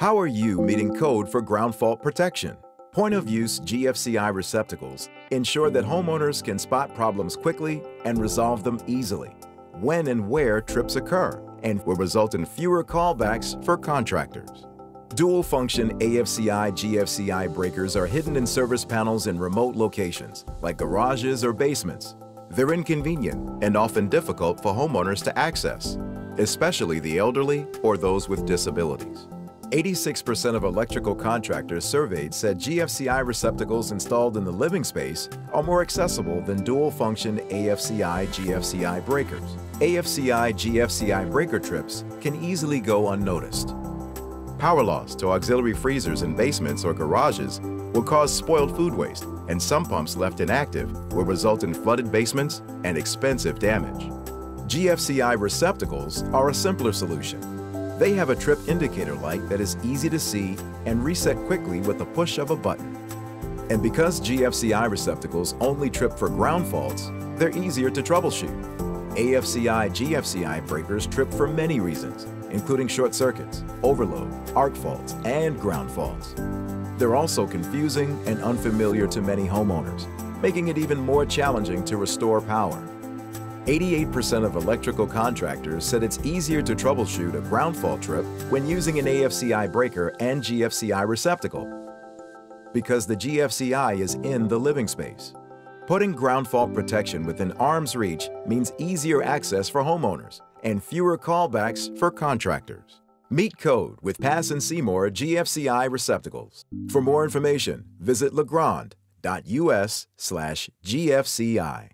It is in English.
How are you meeting code for ground fault protection? Point-of-use GFCI receptacles ensure that homeowners can spot problems quickly and resolve them easily when and where trips occur, and will result in fewer callbacks for contractors. Dual-function AFCI GFCI breakers are hidden in service panels in remote locations, like garages or basements. They're inconvenient and often difficult for homeowners to access, especially the elderly or those with disabilities. 86% of electrical contractors surveyed said GFCI receptacles installed in the living space are more accessible than dual-function AFCI GFCI breakers. AFCI GFCI breaker trips can easily go unnoticed. Power loss to auxiliary freezers in basements or garages will cause spoiled food waste, and some pumps left inactive will result in flooded basements and expensive damage. GFCI receptacles are a simpler solution. They have a trip indicator light that is easy to see and reset quickly with the push of a button. And because GFCI receptacles only trip for ground faults, they're easier to troubleshoot. AFCI GFCI breakers trip for many reasons, including short circuits, overload, arc faults, and ground faults. They're also confusing and unfamiliar to many homeowners, making it even more challenging to restore power. 88% of electrical contractors said it's easier to troubleshoot a ground fault trip when using an AFCI breaker and GFCI receptacle, because the GFCI is in the living space. Putting ground fault protection within arm's reach means easier access for homeowners and fewer callbacks for contractors. Meet code with Pass and Seymour GFCI receptacles. For more information, visit legrand.us/GFCI.